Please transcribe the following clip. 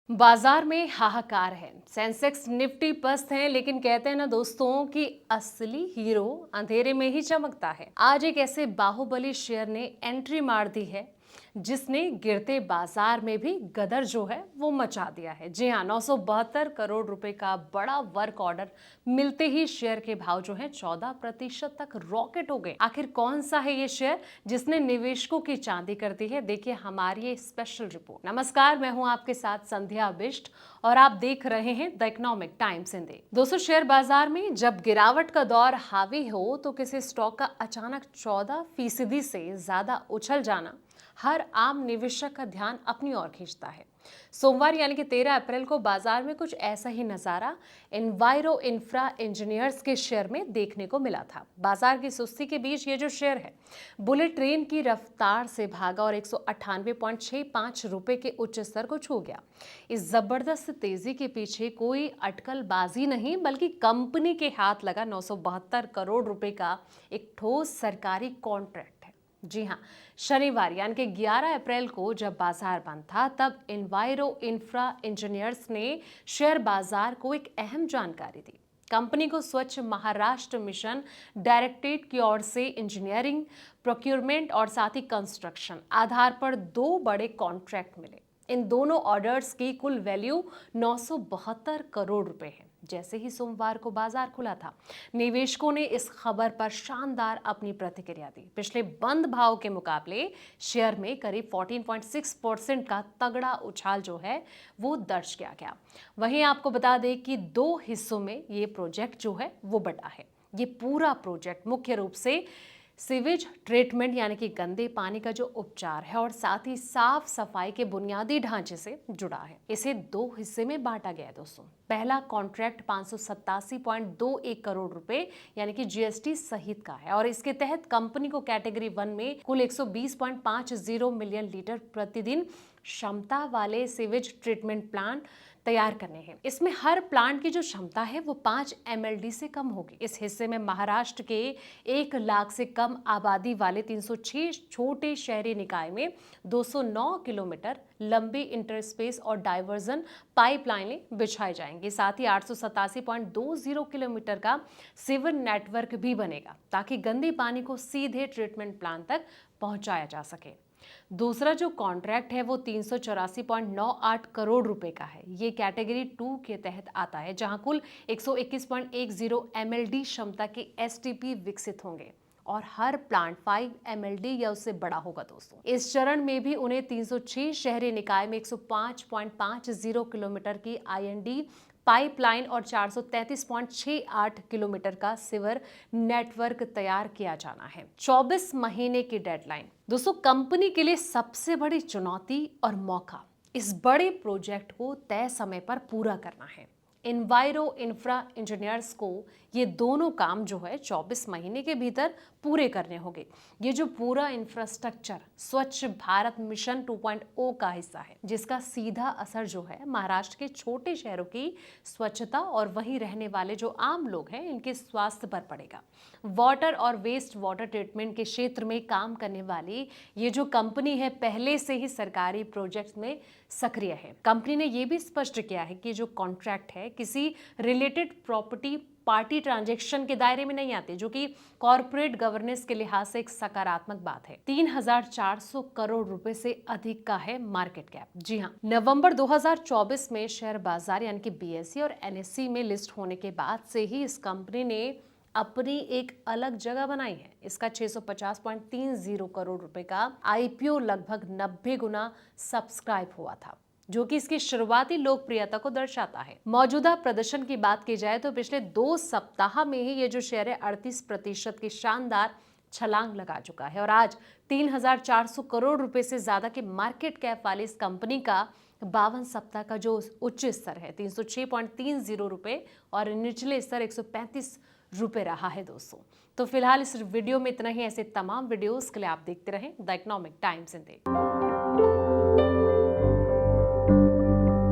बाजार में हाहाकार है। सेंसेक्स निफ्टी पस्त है, लेकिन कहते हैं ना दोस्तों कि असली हीरो अंधेरे में ही चमकता है। आज एक ऐसे बाहुबली शेयर ने एंट्री मार दी है जिसने गिरते बाजार में भी गदर जो है वो मचा दिया है। जी हाँ, 972 करोड़ रुपए का बड़ा वर्क ऑर्डर मिलते ही शेयर के भाव जो है 14% तक रॉकेट हो गए। आखिर कौन सा है ये शेयर जिसने निवेशकों की चांदी कर दी है? देखिए हमारी ये स्पेशल रिपोर्ट। नमस्कार, मैं हूं आपके साथ संध्या बिष्ट और आप देख रहे हैं द इकोनॉमिक टाइम्स हिंदी। दोस्तों, शेयर बाजार में जब गिरावट का दौर हावी हो तो किसी स्टॉक का अचानक 14% से ज्यादा उछल जाना हर आम निवेशक का ध्यान अपनी ओर खींचता है। सोमवार यानी कि 13 अप्रैल को बाजार में कुछ ऐसा ही नजारा एनवायरो इंफ्रा इंजीनियर्स के शेयर में देखने को मिला था। बाजार की सुस्ती के बीच ये जो शेयर है बुलेट ट्रेन की रफ्तार से भागा और 198.65 रुपए के उच्च स्तर को छू गया। इस जबरदस्त तेजी के पीछे कोई अटकलबाजी नहीं बल्कि कंपनी के हाथ लगा 972 करोड़ रुपए का एक ठोस सरकारी कॉन्ट्रैक्ट। जी हाँ, शनिवार यानी कि 11 अप्रैल को जब बाजार बंद था तब एनवायरो इंफ्रा इंजीनियर्स ने शेयर बाजार को एक अहम जानकारी दी। कंपनी को स्वच्छ महाराष्ट्र मिशन डायरेक्टरेट की ओर से इंजीनियरिंग, प्रोक्योरमेंट और साथ ही कंस्ट्रक्शन आधार पर 2 बड़े कॉन्ट्रैक्ट मिले। इन दोनों ऑर्डर्स की कुल वैल्यू 972 करोड़ रुपए है। जैसे ही सोमवार को बाजार खुला था, निवेशकों ने इस खबर पर शानदार अपनी प्रतिक्रिया दी। पिछले बंद भाव के मुकाबले शेयर में करीब 14.6% का तगड़ा उछाल जो है वो दर्ज किया गया। वहीं आपको बता दें कि 2 हिस्सों में ये प्रोजेक्ट जो है वो बटा है। ये पूरा प्रोजेक्ट मुख्य रूप से सीवेज ट्रीटमेंट यानी कि गंदे पानी का जो उपचार है और साथ ही साफ सफाई के बुनियादी ढांचे से जुड़ा है। इसे 2 हिस्से में बांटा गया है दोस्तों। पहला कॉन्ट्रैक्ट 587.21 करोड़ रुपए यानी कि जीएसटी सहित का है और इसके तहत कंपनी को कैटेगरी 1 में कुल 120.50 मिलियन लीटर प्रतिदिन क्षमता वाले सीवेज ट्रीटमेंट प्लांट तैयार करने हैं। इसमें हर प्लांट की जो क्षमता है वो 5 MLD से कम होगी। इस हिस्से में महाराष्ट्र के 1 लाख से कम आबादी वाले 306 छोटे शहरी निकाय में 209 किलोमीटर लंबी इंटरस्पेस और डाइवर्जन पाइपलाइनें बिछाई जाएंगी। साथ ही 887.20 किलोमीटर का सीवर नेटवर्क भी बनेगा ताकि गंदे पानी को सीधे ट्रीटमेंट प्लांट तक पहुंचाया जा सके। दूसरा जो कॉन्ट्रैक्ट है वो 384.98 करोड़ रुपए का है। ये कैटेगरी 2 के तहत आता है जहां कुल 121.10 MLD क्षमता के STP विकसित होंगे और हर प्लांट 5 MLD या उससे बड़ा होगा दोस्तों। इस चरण में भी उन्हें 306 शहरी निकाय में 105.50 किलोमीटर की IND पाइपलाइन और 433.68 किलोमीटर का सीवर नेटवर्क तैयार किया जाना है। 24 महीने की डेडलाइन दोस्तों, कंपनी के लिए सबसे बड़ी चुनौती और मौका इस बड़े प्रोजेक्ट को तय समय पर पूरा करना है। एनवायरो इंफ्रा इंजीनियर्स को ये दोनों काम जो है 24 महीने के भीतर पूरे करने होंगे। ये जो पूरा इंफ्रास्ट्रक्चर स्वच्छ भारत मिशन 2.0 का हिस्सा है जिसका सीधा असर जो है महाराष्ट्र के छोटे शहरों की स्वच्छता और वहीं रहने वाले जो आम लोग हैं इनके स्वास्थ्य पर पड़ेगा। वाटर और वेस्ट वाटर ट्रीटमेंट के क्षेत्र में काम करने वाली ये जो कंपनी है पहले से ही सरकारी प्रोजेक्ट में सक्रिय है। कंपनी ने यह भी स्पष्ट किया है कि जो कॉन्ट्रैक्ट है किसी रिलेटेड प्रॉपर्टी पार्टी ट्रांजैक्शन के दायरे में नहीं आते, जो कि कॉर्पोरेट गवर्नेंस के लिहाज से एक सकारात्मक बात है। 3,400 करोड़ रुपए से अधिक का है मार्केट कैप। जी हाँ, नवंबर 2024 में शेयर बाजार यानी कि BSE और NSE में लिस्ट होने के बाद से ही इस कंपनी ने अपनी एक अलग जगह बनाई है। इसका 650.30 करोड़ रुपए का IPO लगभग 90 गुना सब्सक्राइब हुआ था, जो कि इसकी शुरुआती लोकप्रियता को दर्शाता है। मौजूदा प्रदर्शन की बात की जाए तो पिछले 2 सप्ताह में ही ये जो शेयर है 38% की शानदार छलांग लगा चुका है और आज 3,400 करोड़ रुपए से ज्यादा के मार्केट कैप वाली इस कंपनी का 52 सप्ताह का जो उच्च स्तर है 306.30 रुपए और निचले स्तर 135 रुपए रहा है दोस्तों। तो फिलहाल इस वीडियो में इतना ही। ऐसे तमाम वीडियोस के लिए आप देखते रहें द इकोनॉमिक टाइम्स हिंदी।